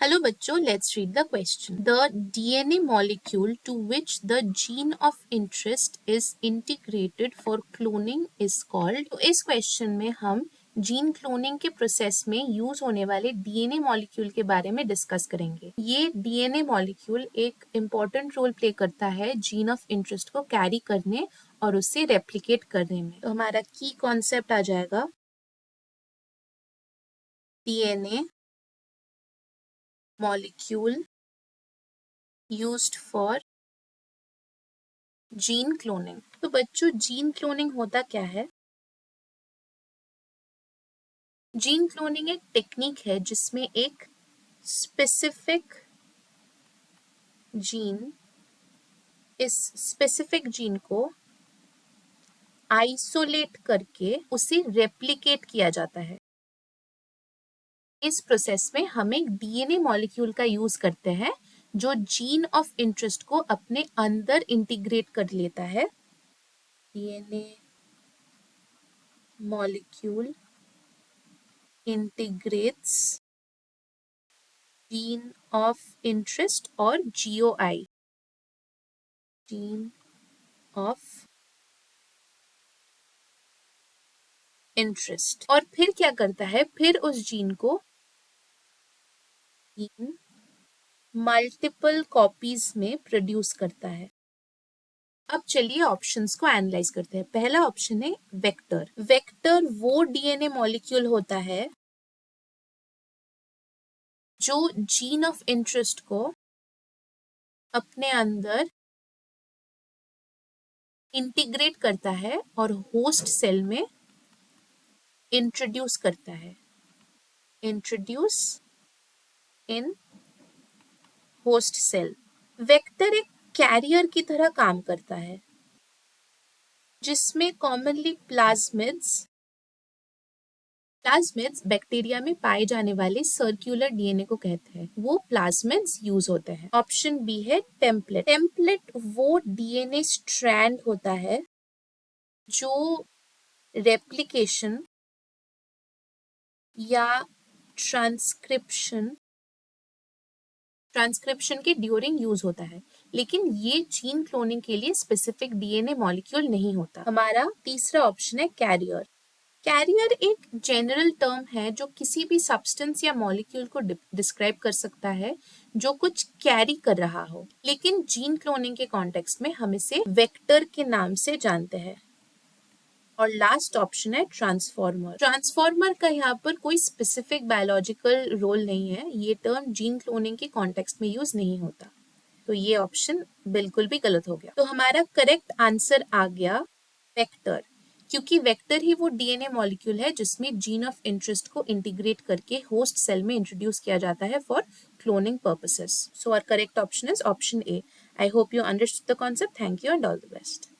Hello बच्चों, let's read the question. The DNA molecule to which the gene of interest is integrated for cloning is called. तो इस question में हम gene cloning के process में use होने वाले डीएनए मॉलिक्यूल के बारे में डिस्कस करेंगे। ये डीएनए मॉलिक्यूल एक इम्पॉर्टेंट रोल प्ले करता है जीन ऑफ इंटरेस्ट को कैरी करने और उससे रेप्लिकेट करने में। तो हमारा की कॉन्सेप्ट आ जाएगा DNA molecule used for gene cloning. तो बच्चों जीन क्लोनिंग होता क्या है? जीन क्लोनिंग एक टेक्निक है जिसमें एक स्पेसिफिक जीन, इस स्पेसिफिक जीन को आइसोलेट करके उसे रेप्लिकेट किया जाता है। इस प्रोसेस में हम एक डीएनए मॉलिक्यूल का यूज करते हैं जो जीन ऑफ इंटरेस्ट को अपने अंदर इंटीग्रेट कर लेता है। DNA molecule integrates gene of interest or GOI, gene of interest, और फिर क्या करता है? फिर उस जीन को मल्टीपल कॉपीज में प्रोड्यूस करता है। अब चलिए ऑप्शंस को एनालाइज करते हैं। पहला ऑप्शन है वेक्टर। वेक्टर वो डीएनए मॉलिक्यूल होता है जो जीन ऑफ इंटरेस्ट को अपने अंदर इंटीग्रेट करता है और होस्ट सेल में इंट्रोड्यूस करता है। Introduce in host cell. Vector एक कैरियर की तरह काम करता है जिसमें कॉमनली प्लाज्मिड्स बैक्टीरिया में पाए जाने वाले सर्कुलर डीएनए को कहते हैं। वो प्लाज्मिड्स यूज होते हैं। ऑप्शन बी है टेम्पलेट। टेम्पलेट वो डीएनए स्ट्रैंड होता है जो रेप्लिकेशन या ट्रांसक्रिप्शन के ड्यूरिंग यूज होता है, लेकिन ये जीन क्लोनिंग के लिए स्पेसिफिक डीएनए मॉलिक्यूल नहीं होता। हमारा तीसरा ऑप्शन है कैरियर। कैरियर एक जनरल टर्म है जो किसी भी सब्सटेंस या मॉलिक्यूल को डिस्क्राइब कर सकता है जो कुछ कैरी कर रहा हो, लेकिन जीन क्लोनिंग के कॉन्टेक्स्ट में हम इसे वेक्टर के नाम से जानते हैं। और लास्ट ऑप्शन है ट्रांसफॉर्मर। ट्रांसफॉर्मर का यहाँ पर कोई स्पेसिफिक बायोलॉजिकल रोल नहीं है, ये टर्म जीन क्लोनिंग के कॉन्टेक्स्ट में यूज नहीं होता, तो ये ऑप्शन बिल्कुल भी गलत हो गया। तो हमारा करेक्ट आंसर आ गया वेक्टर, क्योंकि वेक्टर ही वो डीएनए मॉलिक्यूल है जिसमें जीन ऑफ इंटरेस्ट को इंटीग्रेट करके होस्ट सेल में इंट्रोड्यूस किया जाता है for cloning purposes. So our correct option is option A. I hope you understood the concept. Thank you and all the best.